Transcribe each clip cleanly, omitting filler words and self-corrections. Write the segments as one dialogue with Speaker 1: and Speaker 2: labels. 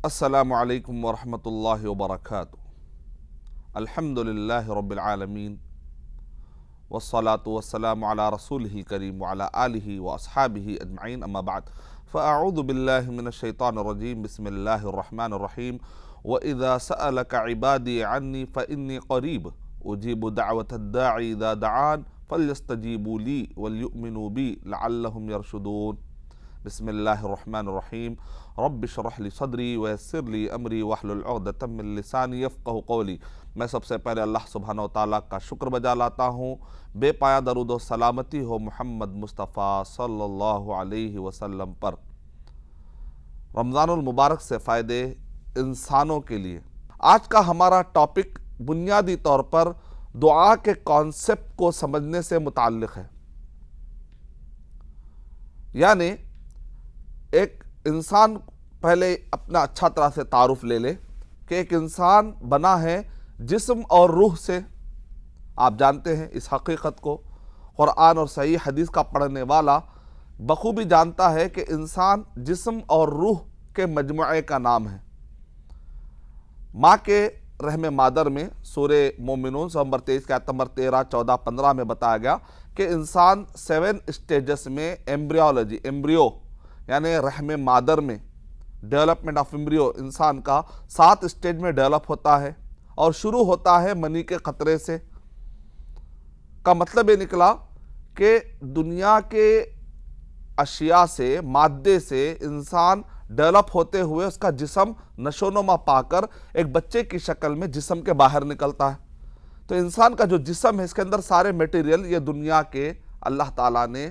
Speaker 1: السلام علیکم ورحمۃ اللہ وبرکاتہ۔ الحمدللہ رب العالمین والصلاة والسلام علی رسولہ کریم وعلی آلہ واصحابہ اجمعین، اما بعد فاعوذ باللہ من الشیطان الرجیم، بسم اللہ الرحمن الرحیم۔ وَإِذَا سَأَلَكَ عِبَادِي عَنِّي فَإِنِّي قَرِيبٌ أُجِيبُ دَعْوَةَ الدَّاعِ إِذَا دَعَانِ فَلْيَسْتَجِيبُوا لِي وَلْيُؤْمِنُوا بِي لَعَلَّهُمْ يَرْشُدُونَ۔ بسم اللہ الرحمن الرحیم۔ رب اشرح لی صدری ویسر لی امری واحلل عقدۃ من لسانی یفقہوا قولی۔ میں سب سے پہلے اللہ سبحانہ و تعالیٰ کا شکر بجا لاتا ہوں، بے پایا درود و سلامتی ہو محمد مصطفیٰ صلی اللہ علیہ وسلم پر۔ رمضان المبارک سے فائدے انسانوں کے لیے۔ آج کا ہمارا ٹاپک بنیادی طور پر دعا کے کانسیپٹ کو سمجھنے سے متعلق ہے۔ یعنی ایک انسان پہلے اپنا اچھا طرح سے تعارف لے لے کہ ایک انسان بنا ہے جسم اور روح سے۔ آپ جانتے ہیں اس حقیقت کو، قرآن اور صحیح حدیث کا پڑھنے والا بخوبی جانتا ہے کہ انسان جسم اور روح کے مجموعے کا نام ہے۔ ماں کے رحم مادر میں سورہ مومنون نمبر 23 کے آیت نمبر 13، 14، 15 میں بتایا گیا کہ انسان 7 اسٹیجز میں ایمبریو یعنی رحم مادر میں ڈیولپمنٹ آف ایمبریو انسان کا 7 اسٹیج میں ڈیولپ ہوتا ہے، اور شروع ہوتا ہے منی کے قطرے سے۔ کا مطلب یہ نکلا کہ دنیا کے اشیاء سے، مادے سے انسان ڈیولپ ہوتے ہوئے اس کا جسم نشو و نما پا کر ایک بچے کی شکل میں جسم کے باہر نکلتا ہے۔ تو انسان کا جو جسم ہے، اس کے اندر سارے میٹیریل یہ دنیا کے اللہ تعالیٰ نے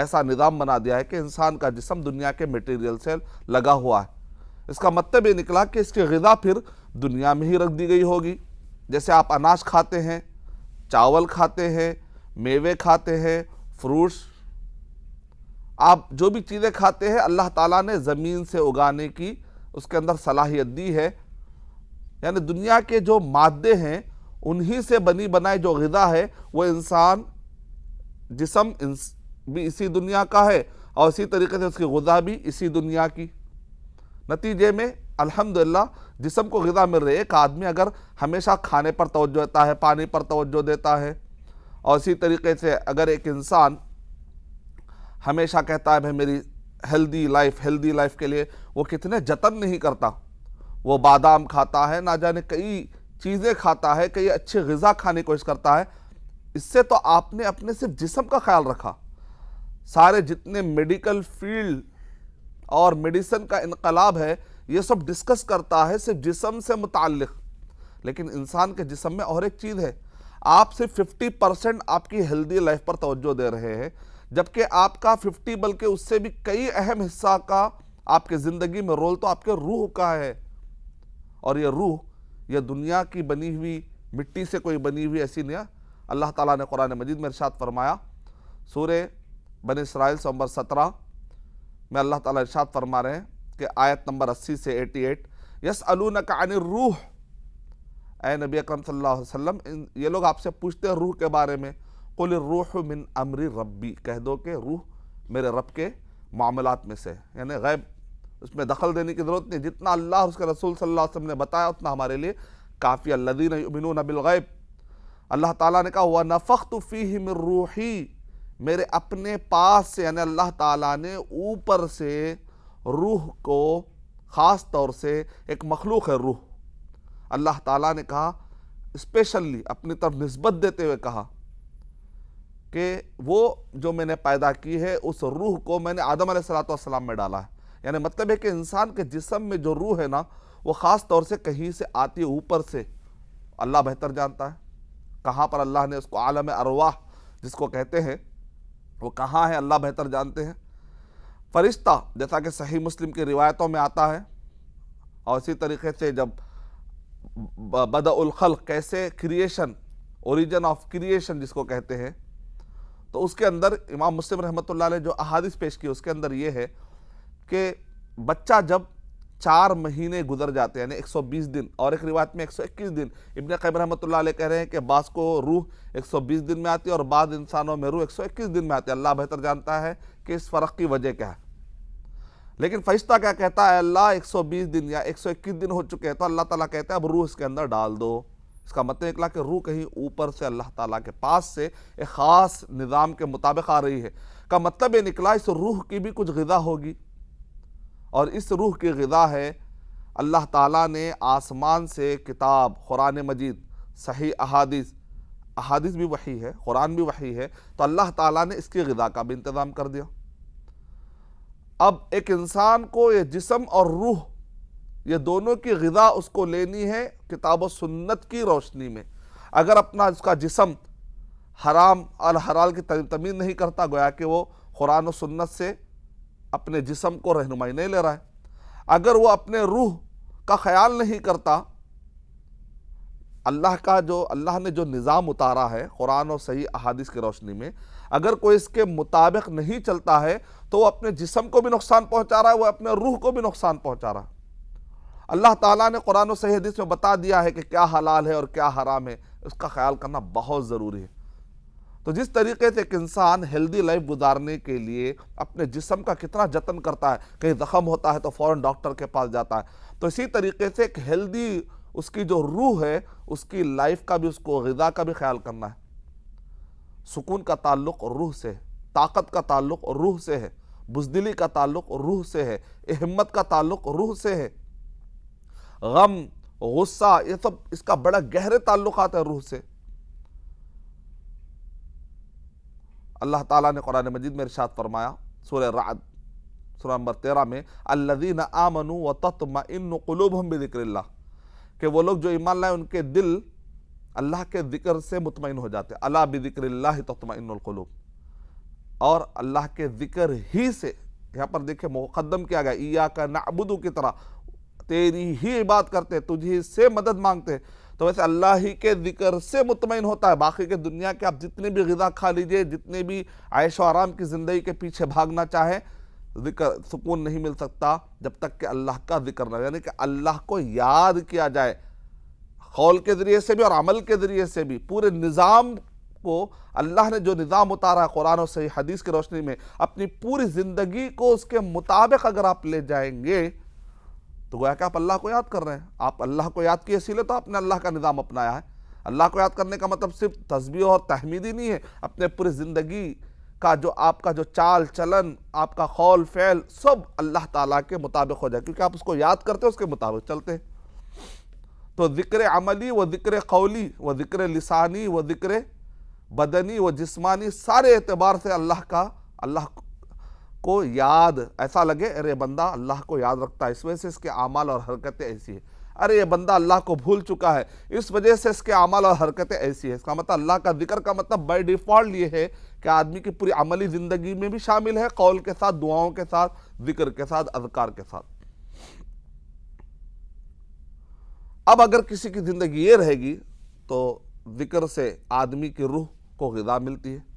Speaker 1: ایسا نظام بنا دیا ہے کہ انسان کا جسم دنیا کے میٹیریل سے لگا ہوا ہے۔ اس کا مطلب یہ نکلا کہ اس کی غذا پھر دنیا میں ہی رکھ دی گئی ہوگی۔ جیسے آپ اناج کھاتے ہیں، چاول کھاتے ہیں، میوے کھاتے ہیں، فروٹس، آپ جو بھی چیزیں کھاتے ہیں اللہ تعالیٰ نے زمین سے اگانے کی اس کے اندر صلاحیت دی ہے۔ یعنی دنیا کے جو مادے ہیں انہی سے بنی بنائی جو غذا ہے وہ انسان جسم بھی اسی دنیا کا ہے، اور اسی طریقے سے اس کی غذا بھی اسی دنیا کی۔ نتیجے میں الحمدللہ جسم کو غذا مل رہی ہے۔ ایک آدمی اگر ہمیشہ کھانے پر توجہ دیتا ہے، پانی پر توجہ دیتا ہے، اور اسی طریقے سے اگر ایک انسان ہمیشہ کہتا ہے بھائی میری ہیلدی لائف کے لیے وہ کتنے جتن نہیں کرتا، وہ بادام کھاتا ہے، نہ جانے کئی چیزیں کھاتا ہے، کئی اچھی غذا کھانے کی کوشش کرتا ہے، اس سے تو آپ نے اپنے صرف جسم کا خیال رکھا۔ سارے جتنے میڈیکل فیلڈ اور میڈیسن کا انقلاب ہے یہ سب ڈسکس کرتا ہے صرف جسم سے متعلق، لیکن انسان کے جسم میں اور ایک چیز ہے۔ آپ صرف 50% آپ کی ہیلدی لائف پر توجہ دے رہے ہیں، جبکہ آپ کا 50 بلکہ اس سے بھی کئی اہم حصہ کا آپ کے زندگی میں رول تو آپ کے روح کا ہے۔ اور یہ روح یہ دنیا کی بنی ہوئی مٹی سے کوئی بنی ہوئی ایسی نہیں ہے۔ اللہ تعالیٰ نے قرآن مجید میں ارشاد فرمایا، سورہ بنی اسرائیل نمبر 17 میں اللہ تعالیٰ ارشاد فرما رہے ہیں کہ آیت نمبر 80 سے 88، یسألونک عن الروح، اے نبی اکرم صلی اللہ علیہ وسلم یہ لوگ آپ سے پوچھتے ہیں روح کے بارے میں، قل الروح من امر ربی، کہہ دو کہ روح میرے رب کے معاملات میں سے، یعنی غیب اس میں دخل دینے کی ضرورت نہیں، جتنا اللہ اور اس کے رسول صلی اللہ علیہ وسلم نے بتایا اتنا ہمارے لیے کافی۔ الذین یؤمنون بالغیب، اللہ تعالیٰ نے کہا وَنَفَخْتُ فِيهِ مِن رُوحِي، میرے اپنے پاس سے، یعنی اللہ تعالیٰ نے اوپر سے روح کو، خاص طور سے ایک مخلوق ہے روح، اللہ تعالیٰ نے کہا اسپیشلی اپنی طرف نسبت دیتے ہوئے کہا کہ وہ جو میں نے پیدا کی ہے اس روح کو میں نے آدم علیہ السلام میں ڈالا ہے۔ یعنی مطلب ہے کہ انسان کے جسم میں جو روح ہے نا وہ خاص طور سے کہیں سے آتی ہے، اوپر سے۔ اللہ بہتر جانتا ہے کہاں پر اللہ نے اس کو عالم ارواح جس کو کہتے ہیں وہ کہاں ہے، اللہ بہتر جانتے ہیں۔ فرشتہ جیسا کہ صحیح مسلم کی روایتوں میں آتا ہے، اور اسی طریقے سے جب بدء الخلق کیسے کریشن، اوریجن آف کریشن جس کو کہتے ہیں، تو اس کے اندر امام مسلم رحمۃ اللہ علیہ جو احادیث پیش کی اس کے اندر یہ ہے کہ بچہ جب 4 مہینے گزر جاتے ہیں، یعنی 120 دن، اور ایک روایت میں 121 دن، ابن قیم رحمۃ اللہ علیہ کہہ رہے ہیں کہ بعض کو روح 120 دن میں آتی ہے اور بعض انسانوں میں روح 121 دن میں آتی ہے۔ اللہ بہتر جانتا ہے کہ اس فرق کی وجہ کیا ہے، لیکن فرشتہ کیا کہتا ہے؟ اللہ 120 دن یا 121 دن ہو چکے ہیں، تو اللہ تعالیٰ کہتا ہے اب روح اس کے اندر ڈال دو۔ اس کا مطلب نکلا کہ روح کہیں اوپر سے اللہ تعالیٰ کے پاس سے ایک خاص نظام کے مطابق آ رہی ہے۔ کا مطلب یہ نکلا اس روح کی بھی کچھ غذا ہوگی، اور اس روح کی غذا ہے اللہ تعالیٰ نے آسمان سے کتاب قرآن مجید، صحیح احادیث بھی وحی ہے، قرآن بھی وحی ہے، تو اللہ تعالیٰ نے اس کی غذا کا بھی انتظام کر دیا۔ اب ایک انسان کو یہ جسم اور روح، یہ دونوں کی غذا اس کو لینی ہے کتاب و سنت کی روشنی میں۔ اگر اپنا اس کا جسم حرام اور حلال کی تمیز نہیں کرتا، گویا کہ وہ قرآن و سنت سے اپنے جسم کو رہنمائی نہیں لے رہا ہے۔ اگر وہ اپنے روح کا خیال نہیں کرتا، اللہ نے جو نظام اتارا ہے قرآن اور صحیح احادیث کی روشنی میں، اگر کوئی اس کے مطابق نہیں چلتا ہے تو وہ اپنے جسم کو بھی نقصان پہنچا رہا ہے، وہ اپنے روح کو بھی نقصان پہنچا رہا ہے۔ اللہ تعالیٰ نے قرآن و صحیح حدیث میں بتا دیا ہے کہ کیا حلال ہے اور کیا حرام ہے، اس کا خیال کرنا بہت ضروری ہے۔ تو جس طریقے سے ایک انسان ہیلدی لائف گزارنے کے لیے اپنے جسم کا کتنا جتن کرتا ہے، کہیں زخم ہوتا ہے تو فوراً ڈاکٹر کے پاس جاتا ہے، تو اسی طریقے سے ایک ہیلدی اس کی جو روح ہے، اس کی لائف کا بھی، اس کو غذا کا بھی خیال کرنا ہے۔ سکون کا تعلق روح سے ہے، طاقت کا تعلق روح سے ہے، بزدلی کا تعلق روح سے ہے، ہمت کا تعلق روح سے ہے، غم، غصہ، یہ سب اس کا بڑا گہرے تعلقات ہے روح سے۔ اللہ تعالیٰ نے قرآن مجید میں ارشاد فرمایا، سورہ رعد سورہ نمبر 13 میں، الذین آمنوا وتطمئن قلوبہم بذکر اللہ، کہ وہ لوگ جو ایمان لائے ان کے دل اللہ کے ذکر سے مطمئن ہو جاتے ہیں۔ الا بذکر اللہ تطمئن القلوب، اور اللہ کے ذکر ہی سے، یہاں پر دیکھیں مقدم کیا گیا، ایاک نعبد کی طرح، تیری ہی عبادت کرتے، تجھی سے مدد مانگتے، تو ویسے اللہ ہی کے ذکر سے مطمئن ہوتا ہے۔ باقی کے دنیا کے آپ جتنے بھی غذا کھا لیجئے، جتنے بھی عیش و آرام کی زندگی کے پیچھے بھاگنا چاہیں، ذکر سکون نہیں مل سکتا جب تک کہ اللہ کا ذکر نہ، یعنی کہ اللہ کو یاد کیا جائے، قول کے ذریعے سے بھی اور عمل کے ذریعے سے بھی۔ پورے نظام کو اللہ نے جو نظام اتارا ہے قرآن اور صحیح حدیث کی روشنی میں، اپنی پوری زندگی کو اس کے مطابق اگر آپ لے جائیں گے تو گویا کہ آپ اللہ کو یاد کر رہے ہیں۔ آپ اللہ کو یاد کیے، اسی لیے تو آپ نے اللہ کا نظام اپنایا ہے۔ اللہ کو یاد کرنے کا مطلب صرف تسبیح اور تحمید ہی نہیں ہے، اپنے پوری زندگی کا جو آپ کا جو چال چلن، آپ کا قول فعل، سب اللہ تعالیٰ کے مطابق ہو جائے، کیونکہ آپ اس کو یاد کرتے اس کے مطابق چلتے ہیں۔ تو ذکر عملی و ذکر قولی و ذکر لسانی و ذکر بدنی و جسمانی، سارے اعتبار سے اللہ کو یاد، ایسا لگے ارے بندہ اللہ کو یاد رکھتا ہے، اس وجہ سے اس کے اعمال اور حرکتیں ایسی ہیں۔ ارے یہ بندہ اللہ کو بھول چکا ہے، اس وجہ سے اس کے اعمال اور حرکتیں ایسی ہیں۔ اس کا مطلب اللہ کا ذکر کا مطلب بائی ڈیفالٹ یہ ہے کہ آدمی کی پوری عملی زندگی میں بھی شامل ہے، قول کے ساتھ، دعاؤں کے ساتھ، ذکر کے ساتھ، اذکار کے ساتھ۔ اب اگر کسی کی زندگی یہ رہے گی تو ذکر سے آدمی کی روح کو غذا ملتی ہے۔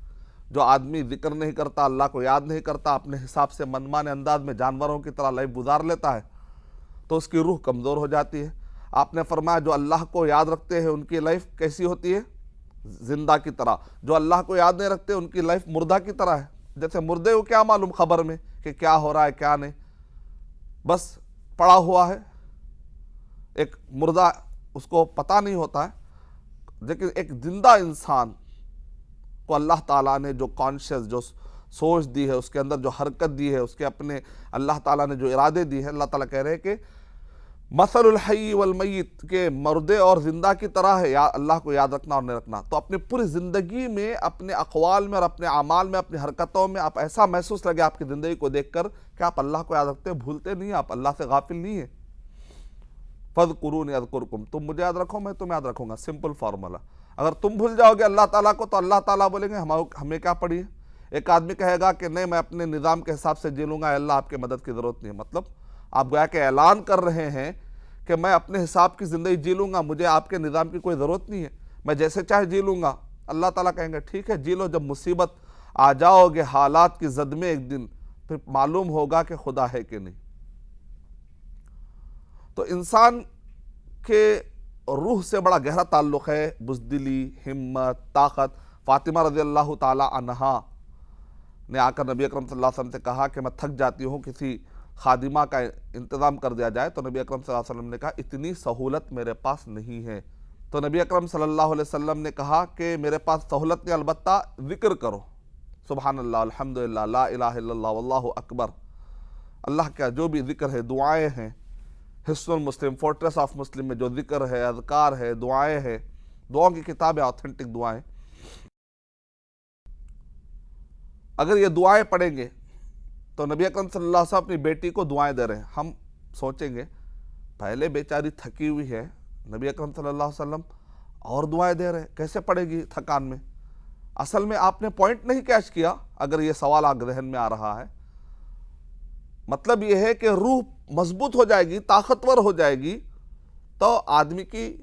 Speaker 1: جو آدمی ذکر نہیں کرتا، اللہ کو یاد نہیں کرتا، اپنے حساب سے منمانے انداز میں جانوروں کی طرح لائف گزار لیتا ہے، تو اس کی روح کمزور ہو جاتی ہے۔ آپ نے فرمایا جو اللہ کو یاد رکھتے ہیں ان کی لائف کیسی ہوتی ہے؟ زندہ کی طرح۔ جو اللہ کو یاد نہیں رکھتے ان کی لائف مردہ کی طرح ہے۔ جیسے مردے کو کیا معلوم خبر میں کہ کیا ہو رہا ہے کیا نہیں، بس پڑا ہوا ہے۔ ایک مردہ اس کو پتہ نہیں ہوتا ہے، لیکن ایک زندہ انسان کو اللہ تعالیٰ نے جو کانشیس، جو سوچ دی ہے، اس کے اندر جو حرکت دی ہے، اس کے اپنے اللہ تعالیٰ نے جو ارادے دی ہے، اللہ تعالیٰ کہہ رہے ہیں کہ مثل الحی والمیت، کے مردے اور زندہ کی طرح ہے اللہ کو یاد رکھنا اور نہیں رکھنا۔ تو اپنی پوری زندگی میں، اپنے اقوال میں اور اپنے اعمال میں، اپنی حرکتوں میں آپ ایسا محسوس لگے آپ کی زندگی کو دیکھ کر کہ آپ اللہ کو یاد رکھتے، بھولتے نہیں، آپ اللہ سے غافل نہیں ہیں۔ فَاذْكُرُونِي أَذْكُرْكُمْ، تم مجھے یاد رکھو میں تمہیں یاد رکھوں گا، سمپل فارمولا۔ اگر تم بھول جاؤ گے اللہ تعالیٰ کو تو اللہ تعالیٰ بولیں گے ہمیں کیا پڑی ہے۔ ایک آدمی کہے گا کہ نہیں میں اپنے نظام کے حساب سے جی لوں گا، اللہ آپ کے مدد کی ضرورت نہیں ہے۔ مطلب آپ گویا کہ اعلان کر رہے ہیں کہ میں اپنے حساب کی زندگی جی لوں گا، مجھے آپ کے نظام کی کوئی ضرورت نہیں ہے، میں جیسے چاہے جی لوں گا۔ اللہ تعالیٰ کہیں گے ٹھیک ہے جی لو، جب مصیبت آ جاؤ گے حالات کی زد میں ایک دن، پھر معلوم ہوگا کہ خدا ہے کہ نہیں۔ تو انسان کے روح سے بڑا گہرا تعلق ہے، بزدلی، ہمت، طاقت۔ فاطمہ رضی اللہ تعالی عنہا نے آ کر نبی اکرم صلی اللہ علیہ وسلم سے کہا کہ میں تھک جاتی ہوں، کسی خادمہ کا انتظام کر دیا جائے، تو نبی اکرم صلی اللہ علیہ وسلم نے کہا اتنی سہولت میرے پاس نہیں ہے۔ تو نبی اکرم صلی اللہ علیہ وسلم نے کہا کہ میرے پاس سہولت نہیں، البتہ ذکر کرو، سبحان اللہ، الحمدللہ، لا الہ الا اللہ، واللہ اکبر، اللہ کا جو بھی ذکر ہے، دعائیں ہیں، حصن المسلم، فورٹریس آف مسلم میں جو ذکر ہے، اذکار ہے، دعائیں ہے، دعاؤں کی کتاب ہے، آتھینٹک دعائیں، اگر یہ دعائیں پڑھیں گے تو نبی اکرم صلی اللہ علیہ وسلم اپنی بیٹی کو دعائیں دے رہے ہیں۔ ہم سوچیں گے پہلے بیچاری تھکی ہوئی ہے، نبی اکرم صلی اللہ علیہ وسلم اور دعائیں دے رہے ہیں، کیسے پڑھے گی تھکان میں؟ اصل میں آپ نے پوائنٹ نہیں کیچ کیا اگر یہ سوال آپ ذہن میں آ رہا ہے۔ مطلب یہ ہے کہ روح مضبوط ہو جائے گی، طاقتور ہو جائے گی، تو آدمی کی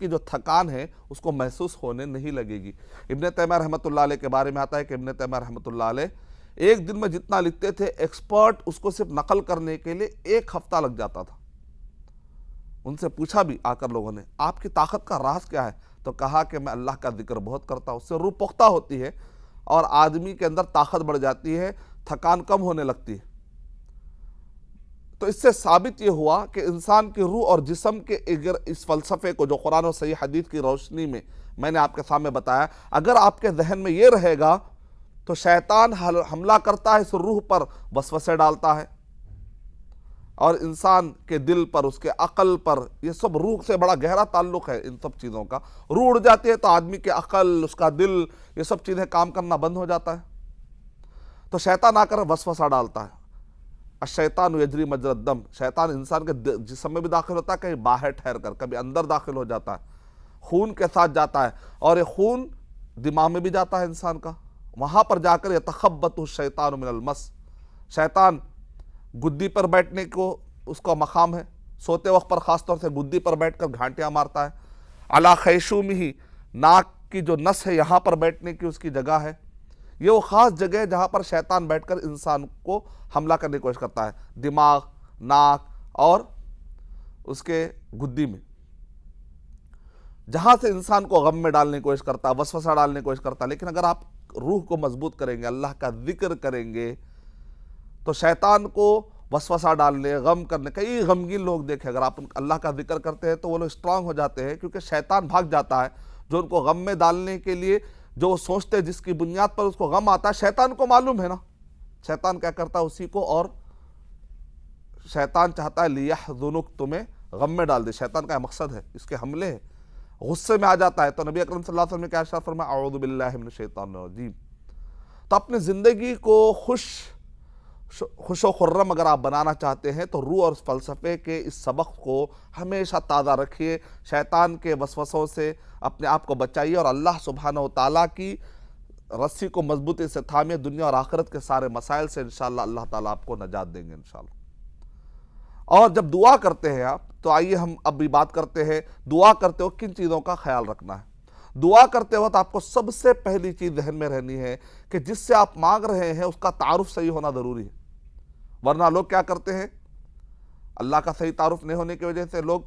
Speaker 1: جو تھکان ہے اس کو محسوس ہونے نہیں لگے گی۔ ابن تیمیہ رحمۃ اللہ علیہ کے بارے میں آتا ہے کہ ابن تیمیہ رحمۃ اللہ علیہ ایک دن میں جتنا لکھتے تھے، ایکسپرٹ اس کو صرف نقل کرنے کے لیے 1 ہفتہ لگ جاتا تھا۔ ان سے پوچھا بھی آ کر لوگوں نے، آپ کی طاقت کا راز کیا ہے؟ تو کہا کہ میں اللہ کا ذکر بہت کرتا ہوں، اس سے روح پختہ ہوتی ہے اور آدمی کے اندر طاقت بڑھ جاتی ہے، تھکان کم ہونے لگتی ہے۔ تو اس سے ثابت یہ ہوا کہ انسان کی روح اور جسم کے اس فلسفے کو جو قرآن و صحیح حدیث کی روشنی میں نے آپ کے سامنے بتایا، اگر آپ کے ذہن میں یہ رہے گا تو شیطان حملہ کرتا ہے، اس روح پر وسوسے ڈالتا ہے، اور انسان کے دل پر، اس کے عقل پر، یہ سب روح سے بڑا گہرا تعلق ہے ان سب چیزوں کا۔ روح اڑ جاتی ہے تو آدمی کے عقل، اس کا دل، یہ سب چیزیں کام کرنا بند ہو جاتا ہے۔ تو شیطان آ کر وسوسہ ڈالتا ہے۔ الشیطان یجری مجری الدم، شیطان انسان کے جسم میں بھی داخل ہوتا ہے، کہیں باہر ٹھہر کر، کبھی اندر داخل ہو جاتا ہے، خون کے ساتھ جاتا ہے، اور یہ خون دماغ میں بھی جاتا ہے انسان کا، وہاں پر جا کر یتخبط الشیطان من المس، شیطان گدی پر بیٹھنے کو اس کا مقام ہے، سوتے وقت پر خاص طور سے گدی پر بیٹھ کر گھانٹیاں مارتا ہے۔ علی خیشومہ، ناک کی جو نس ہے یہاں پر بیٹھنے کی اس کی جگہ ہے، یہ وہ خاص جگہ ہے جہاں پر شیطان بیٹھ کر انسان کو حملہ کرنے کی کوشش کرتا ہے، دماغ، ناک اور اس کے گدی میں، جہاں سے انسان کو غم میں ڈالنے کی کوشش کرتا ہے، وسوسہ ڈالنے کی کوشش کرتا ہے۔ لیکن اگر آپ روح کو مضبوط کریں گے، اللہ کا ذکر کریں گے، تو شیطان کو وسوسہ ڈالنے، غم کرنے، کئی غمگین لوگ دیکھیں، اگر آپ اللہ کا ذکر کرتے ہیں تو وہ لوگ اسٹرانگ ہو جاتے ہیں، کیونکہ شیطان بھاگ جاتا ہے، جو ان کو غم میں ڈالنے کے لیے جو وہ سوچتے ہیں، جس کی بنیاد پر اس کو غم آتا ہے، شیطان کو معلوم ہے نا، شیطان کیا کرتا ہے اسی کو، اور شیطان چاہتا ہے لیحزنک، تمہیں غم میں ڈال دے، شیطان کا مقصد ہے، اس کے حملے ہیں، غصے میں آ جاتا ہے۔ تو نبی اکرم صلی اللہ علیہ وسلم نے کیا ارشاد فرمایا، اعوذ باللہ من الشیطان الرجیم۔ تو اپنی زندگی کو خوش و خرم اگر آپ بنانا چاہتے ہیں تو روح اور فلسفے کے اس سبق کو ہمیشہ تازہ رکھیے، شیطان کے وسوسوں سے اپنے آپ کو بچائیے، اور اللہ سبحانہ و تعالیٰ کی رسی کو مضبوطی سے تھامے، دنیا اور آخرت کے سارے مسائل سے انشاءاللہ اللہ تعالیٰ آپ کو نجات دیں گے انشاءاللہ۔ اور جب دعا کرتے ہیں آپ، تو آئیے ہم اب بھی بات کرتے ہیں دعا کرتے وقت کن چیزوں کا خیال رکھنا ہے۔ دعا کرتے وقت آپ کو سب سے پہلی چیز ذہن میں رہنی ہے کہ جس سے آپ مانگ رہے ہیں اس کا تعارف صحیح ہونا ضروری ہے، ورنہ لوگ کیا کرتے ہیں، اللہ کا صحیح تعارف نہیں ہونے کی وجہ سے لوگ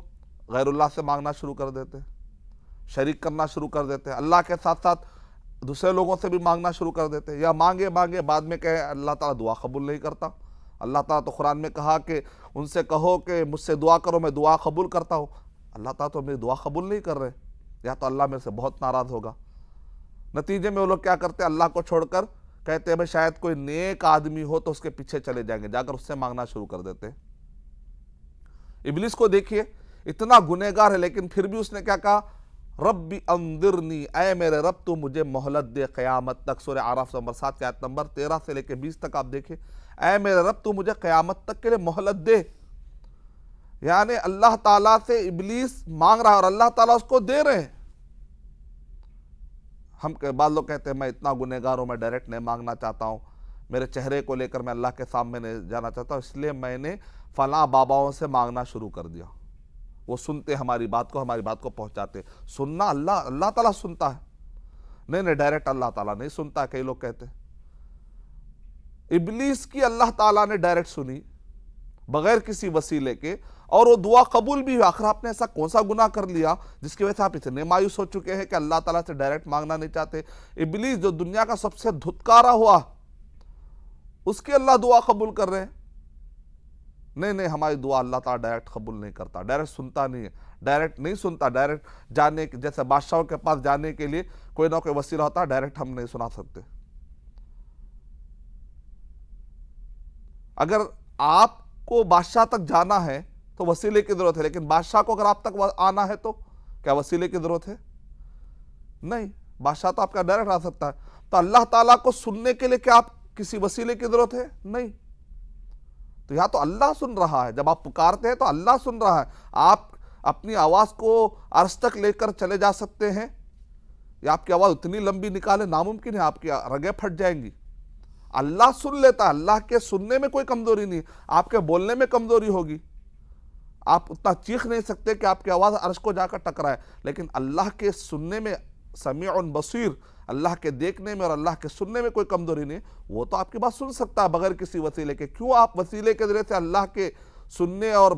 Speaker 1: غیر اللہ سے مانگنا شروع کر دیتے ہیں، شریک کرنا شروع کر دیتے ہیں، اللہ کے ساتھ ساتھ دوسرے لوگوں سے بھی مانگنا شروع کر دیتے ہیں، یا مانگے بعد میں کہے اللہ تعالیٰ دعا قبول نہیں کرتا۔ اللہ تعالیٰ تو قرآن میں کہا کہ ان سے کہو کہ مجھ سے دعا کرو، میں دعا قبول کرتا ہوں۔ اللہ تعالیٰ تو میری دعا قبول نہیں کر رہے، یا تو اللہ میرے سے بہت ناراض ہوگا۔ نتیجے میں وہ لوگ کیا کرتے ہیں، اللہ کو چھوڑ کر کہتے ہیں بھائی شاید کوئی نیک آدمی ہو تو اس کے پیچھے چلے جائیں گے، جا کر اس سے مانگنا شروع کر دیتے ہیں۔ ابلیس کو دیکھیے، اتنا گنہگار ہے لیکن پھر بھی اس نے کیا کہا، ربی انذرنی، اے میرے رب تو مجھے مہلت دے قیامت تک۔ سورہ اعراف نمبر 7 کی آیت نمبر 13 سے لے کے 20 تک آپ دیکھیں، اے میرے رب تو مجھے قیامت تک کے لیے مہلت دے، یعنی اللہ تعالیٰ سے ابلیس مانگ رہا ہے اور اللہ تعالیٰ اس کو دے رہے ہیں۔ ہم بعض لوگ کہتے ہیں میں اتنا گنہگار ہوں، میں ڈائریکٹ نہیں مانگنا چاہتا ہوں، میرے چہرے کو لے کر میں اللہ کے سامنے نہیں جانا چاہتا ہوں، اس لیے میں نے فلاں باباؤں سے مانگنا شروع کر دیا، وہ سنتے ہماری بات کو پہنچاتے۔ سننا اللہ تعالیٰ سنتا ہے، نہیں ڈائریکٹ اللہ تعالیٰ نہیں سنتا، کئی لوگ کہتے ہیں۔ ابلیس کی اللہ تعالیٰ نے ڈائریکٹ سنی بغیر کسی وسیلے کے، اور وہ دعا قبول بھی ہوئی۔ آخر آپ نے ایسا کون سا گناہ کر لیا جس کی وجہ سے آپ اتنے مایوس ہو چکے ہیں کہ اللہ تعالیٰ سے ڈائریکٹ مانگنا نہیں چاہتے؟ ابلیس جو دنیا کا سب سے دھتکارا ہوا اس کی اللہ دعا قبول کر رہے ہیں؟ نہیں، ہماری دعا اللہ تعالیٰ ڈائریکٹ قبول نہیں کرتا، ڈائریکٹ سنتا نہیں ہے، ڈائریکٹ نہیں سنتا، ڈائریکٹ جانے جیسے بادشاہوں کے پاس جانے کے لیے کوئی نہ کوئی وسیلہ ہوتا ہے، ڈائریکٹ ہم نہیں سنا سکتے۔ اگر آپ کو بادشاہ تک جانا ہے تو وسیلے کی ضرورت ہے، لیکن بادشاہ کو اگر آپ تک آنا ہے تو کیا وسیلے کی ضرورت ہے؟ نہیں، بادشاہ تو آپ کا ڈائریکٹ آ سکتا ہے۔ تو اللہ تعالیٰ کو سننے کے لیے کیا آپ کسی وسیلے کی ضرورت ہے؟ نہیں۔ تو یہاں تو اللہ سن رہا ہے، جب آپ پکارتے ہیں تو اللہ سن رہا ہے۔ آپ اپنی آواز کو عرش تک لے کر چلے جا سکتے ہیں، یا آپ کی آواز اتنی لمبی نکالے ناممکن ہے، آپ کی رگیں پھٹ جائیں گی۔ اللہ سن لیتا ہے، اللہ کے سننے میں کوئی کمزوری نہیں، آپ کے بولنے میں کمزوری ہوگی، آپ اتنا چیخ نہیں سکتے کہ آپ کی آواز عرش کو جا کر ٹکرائے، لیکن اللہ کے سننے میں سمیع بصیر، اللہ کے دیکھنے میں اور اللہ کے سننے میں کوئی کمزوری نہیں، وہ تو آپ کی بات سن سکتا ہے بغیر کسی وسیلے کے۔ کیوں آپ وسیلے کے ذریعے سے اللہ کے سننے اور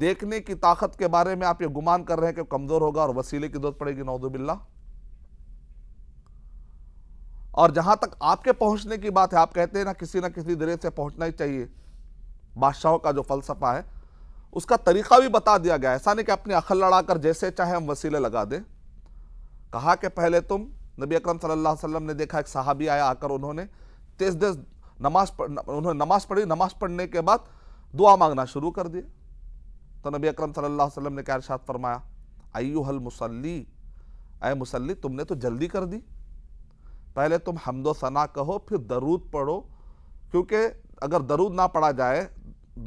Speaker 1: دیکھنے کی طاقت کے بارے میں آپ یہ گمان کر رہے ہیں کہ کمزور ہوگا اور وسیلے کی ضرورت پڑے گی؟ نعوذ باللہ۔ اور جہاں تک آپ کے پہنچنے کی بات ہے، آپ کہتے ہیں نہ کسی ذریعے سے پہنچنا ہی چاہیے۔ بادشاہوں کا جو فلسفہ ہے اس کا طریقہ بھی بتا دیا گیا، ایسا نہیں کہ اپنی عقل لڑا کر جیسے چاہے ہم وسیلے لگا دیں۔ کہا کہ پہلے تم، نبی اکرم صلی اللہ علیہ وسلم نے دیکھا ایک صحابی آیا، آ کر انہوں نے تیز نماز پڑھی، نماز پڑھنے کے بعد دعا مانگنا شروع کر دی۔ تو نبی اکرم صلی اللہ علیہ وسلم نے کیا ارشاد فرمایا؟ ایھا المصلی، اے مصلی تم نے تو جلدی کر دی، پہلے تم حمد و ثنا کہو پھر درود پڑھو، کیونکہ اگر درود نہ پڑھا جائے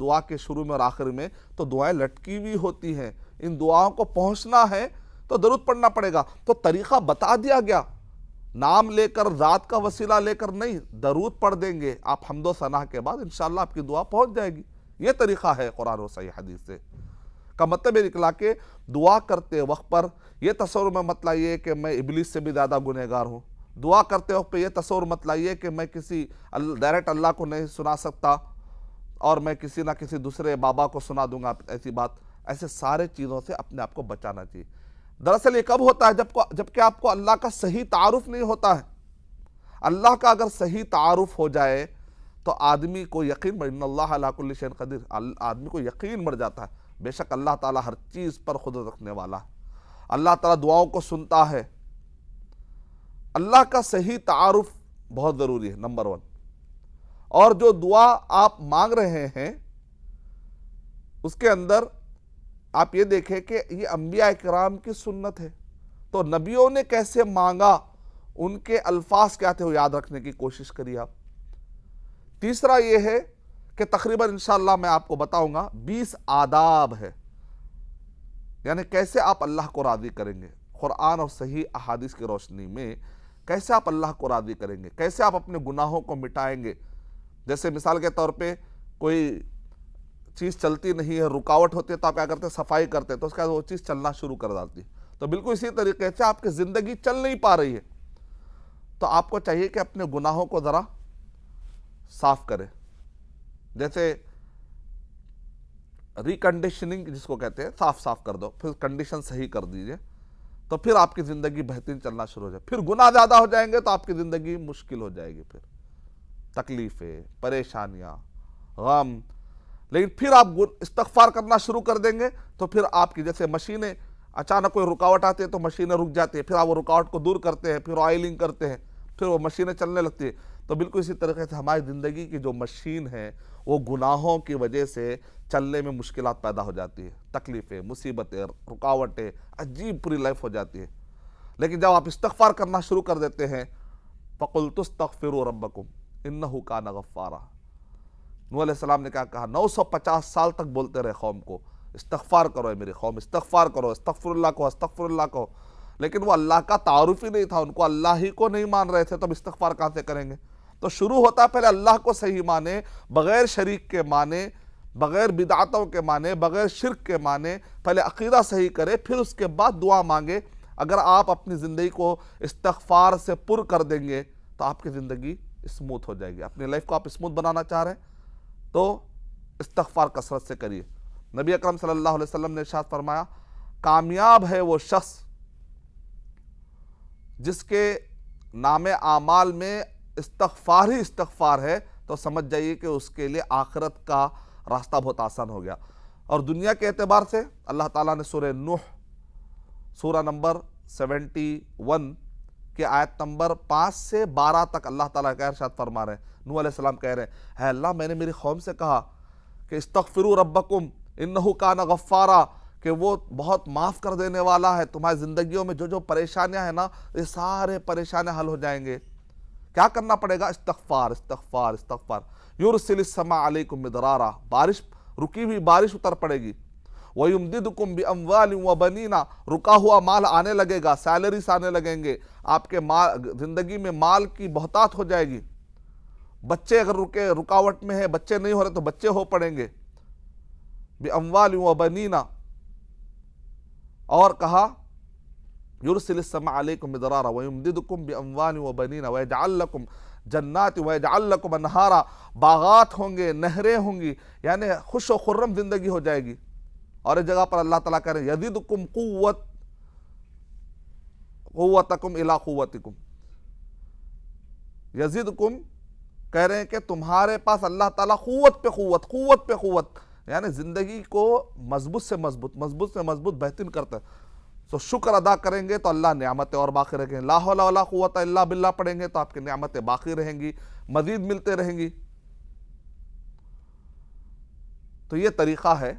Speaker 1: دعا کے شروع میں اور آخر میں تو دعائیں لٹکی ہوئی ہوتی ہیں، ان دعاؤں کو پہنچنا ہے تو درود پڑھنا پڑے گا۔ تو طریقہ بتا دیا گیا، نام لے کر، ذات کا وسیلہ لے کر نہیں، درود پڑھ دیں گے آپ حمد و ثنا کے بعد، انشاءاللہ آپ کی دعا پہنچ جائے گی۔ یہ طریقہ ہے قرآن و صحیح حدیث سے۔ کا مطلب یہ نکلا کہ دعا کرتے وقت پر یہ تصور میں مت لائیے کہ میں ابلیس سے بھی زیادہ گنہگار ہوں، دعا کرتے وقت پہ یہ تصور مت لائیے کہ میں کسی ڈائریکٹ اللہ کو نہیں سنا سکتا اور میں کسی نہ کسی دوسرے بابا کو سنا دوں گا، ایسی بات، ایسے سارے چیزوں سے اپنے آپ کو بچانا چاہیے۔ دراصل یہ کب ہوتا ہے؟ جب کہ آپ کو اللہ کا صحیح تعارف نہیں ہوتا ہے۔ اللہ کا اگر صحیح تعارف ہو جائے تو آدمی کو یقین، ان اللہ علی کل شیء قدیر، آدمی کو یقین بڑھ جاتا ہے، بے شک اللہ تعالیٰ ہر چیز پر قدرت رکھنے والا ہے، اللہ تعالیٰ دعاؤں کو سنتا ہے۔ اللہ کا صحیح تعارف بہت ضروری ہے، نمبر 1۔ اور جو دعا آپ مانگ رہے ہیں اس کے اندر آپ یہ دیکھیں کہ یہ انبیاء کرام کی سنت ہے، تو نبیوں نے کیسے مانگا، ان کے الفاظ کیا تھے، وہ یاد رکھنے کی کوشش کریے آپ۔ تیسرا یہ ہے کہ تقریباً انشاءاللہ میں آپ کو بتاؤں گا 20 آداب ہے، یعنی کیسے آپ اللہ کو راضی کریں گے قرآن اور صحیح احادیث کی روشنی میں، کیسے آپ اللہ کو راضی کریں گے، کیسے آپ اپنے گناہوں کو مٹائیں گے۔ جیسے مثال کے طور پہ کوئی چیز چلتی نہیں ہے، رکاوٹ ہوتی ہے تو آپ کیا کرتے ہیں؟ صفائی کرتے ہیں، تو اس کے بعد وہ چیز چلنا شروع کر دیتی ہے۔ تو بالکل اسی طریقے سے آپ کی زندگی چل نہیں پا رہی ہے تو آپ کو چاہیے کہ اپنے گناہوں کو ذرا صاف کریں، جیسے ریکنڈیشننگ جس کو کہتے ہیں، صاف کر دو، پھر کنڈیشن صحیح کر دیجئے، تو پھر آپ کی زندگی بہترین چلنا شروع ہو جائے۔ پھر گناہ زیادہ ہو جائیں گے تو آپ کی زندگی مشکل ہو جائے گی، پھر تکلیفیں، پریشانیاں، غم۔ لیکن پھر آپ استغفار کرنا شروع کر دیں گے تو پھر آپ کی جیسے مشینیں، اچانک کوئی رکاوٹ آتی ہے تو مشینیں رک جاتی ہیں، پھر آپ وہ رکاوٹ کو دور کرتے ہیں، پھر آئلنگ کرتے ہیں، پھر وہ مشینیں چلنے لگتی ہیں۔ تو بالکل اسی طریقے سے ہماری زندگی کی جو مشین ہے وہ گناہوں کی وجہ سے چلنے میں مشکلات پیدا ہو جاتی ہے، تکلیفیں، مصیبتیں، رکاوٹیں، عجیب پوری لائف ہو جاتی ہے۔ لیکن جب آپ استغفار کرنا شروع کر دیتے ہیں، فَقُلْتُ اسْتَغْفِرُوا رَبَّكُمْ إِنَّهُ كَانَ غَفَّارًا، نوح علیہ السلام نے کیا کہا؟ 950 سال تک بولتے رہے قوم کو، استغفار کرو اے میری قوم، استغفار کرو، استغفر اللہ کہو، استغفر اللہ کہو، لیکن وہ اللہ کا تعارف ہی نہیں تھا، ان کو اللہ ہی کو نہیں مان رہے تھے، تو اب استغفار کہاں سے کریں گے؟ تو شروع ہوتا ہے پہلے اللہ کو صحیح مانے، بغیر شریک کے مانے، بغیر بدعتوں کے مانے، بغیر شرک کے مانے، پہلے عقیدہ صحیح کرے، پھر اس کے بعد دعا مانگے۔ اگر آپ اپنی زندگی کو استغفار سے پر کر دیں گے تو آپ کی زندگی اسموتھ ہو جائے گی۔ اپنی لائف کو آپ اسموتھ بنانا چاہ رہے ہیں تو استغفار کثرت سے کریے۔ نبی اکرم صلی اللہ علیہ وسلم نے ارشاد فرمایا، کامیاب ہے وہ شخص جس کے نام اعمال میں استغفار ہی استغفار ہے، تو سمجھ جائیے کہ اس کے لیے آخرت کا راستہ بہت آسان ہو گیا۔ اور دنیا کے اعتبار سے اللہ تعالیٰ نے سورہ نوح سورہ نمبر 71 کے آیت نمبر 5 سے 12 تک اللہ تعالیٰ کا ارشاد فرما رہے ہیں۔ نوح علیہ السلام کہہ رہے ہیں، اے اللہ میں نے میری قوم سے کہا کہ استغفروا ربکم انہ کان غفارا، کہ وہ بہت معاف کر دینے والا ہے۔ تمہاری زندگیوں میں جو پریشانیاں ہیں نا، یہ سارے پریشانیاں حل ہو جائیں گے۔ کیا کرنا پڑے گا؟ استغفار استغفار استغفار۔ یرسل السماء علیکم مدرارا، بارش، رکی ہوئی بارش اتر پڑے گی۔ وَيُمْدِدُكُمْ بِأَمْوَالٍ وَبَنِينَ، رکا ہوا مال آنے لگے گا، سیلریز آنے لگیں گے، آپ کے زندگی میں مال کی بہتات ہو جائے گی۔ بچے اگر رکاوٹ میں ہے، بچے نہیں ہو رہے تو بچے ہو پڑیں گے۔ بِأَمْوَالٍ وَبَنِينَ، اور کہا یرسل السماء علیکم مدرارا وَيُمْدِدُكُمْ بِأَمْوَالٍ وَبَنِينَ وَيَجْعَلْ لَكُمْ جنات وَيَجْعَلْ لَكُمْ انہارا، باغات ہوں گے، نہریں ہوں گی، یعنی خوش و خرم زندگی ہو جائے گی۔ اور ایک جگہ پر اللہ تعالیٰ کہہ رہے ہیں یزدکم قوتکم الی قوتکم، یزدکم کہہ رہے ہیں کہ تمہارے پاس اللہ تعالیٰ قوت پہ قوت، قوت پہ قوت، یعنی زندگی کو مضبوط سے مضبوط، مضبوط سے مضبوط بہترین کرتا ہے۔ تو شکر ادا کریں گے تو اللہ نعمتیں اور باقی رکھیں گے، لا حول ولا قوت الا باللہ پڑھیں گے تو آپ کی نعمتیں باقی رہیں گی، مزید ملتے رہیں گی۔ تو یہ طریقہ ہے۔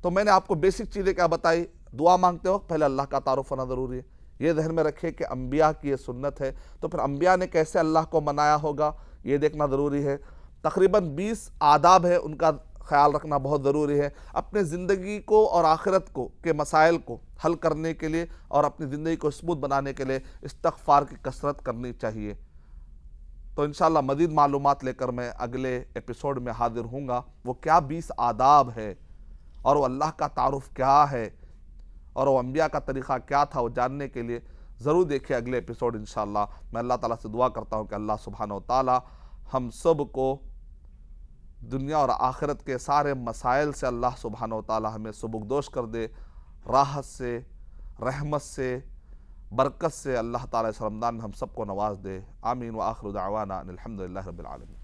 Speaker 1: تو میں نے آپ کو بیسک چیزیں کیا بتائی؟ دعا مانگتے وقت پہلے اللہ کا تعارف ہونا ضروری ہے۔ یہ ذہن میں رکھے کہ انبیاء کی یہ سنت ہے، تو پھر انبیاء نے کیسے اللہ کو منایا ہوگا یہ دیکھنا ضروری ہے۔ تقریباً 20 آداب ہے، ان کا خیال رکھنا بہت ضروری ہے اپنے زندگی کو اور آخرت کو کے مسائل کو حل کرنے کے لیے، اور اپنی زندگی کو اسموتھ بنانے کے لیے استغفار کی کثرت کرنی چاہیے۔ تو انشاءاللہ مزید معلومات لے کر میں اگلے ایپیسوڈ میں حاضر ہوں گا۔ وہ کیا 20 آداب ہے، اور وہ اللہ کا تعارف کیا ہے، اور وہ انبیاء کا طریقہ کیا تھا، وہ جاننے کے لیے ضرور دیکھیں اگلے ایپیسوڈ انشاءاللہ۔ میں اللہ تعالیٰ سے دعا کرتا ہوں کہ اللہ سبحانہ و تعالیٰ ہم سب کو دنیا اور آخرت کے سارے مسائل سے اللہ سبحانہ و تعالیٰ ہمیں سبکدوش کر دے، راحت سے، رحمت سے، برکت سے اللہ تعالیٰ اس رمضان میں ہم سب کو نواز دے۔ آمین وآخر دعوانا ان الحمدللہ رب العالمین۔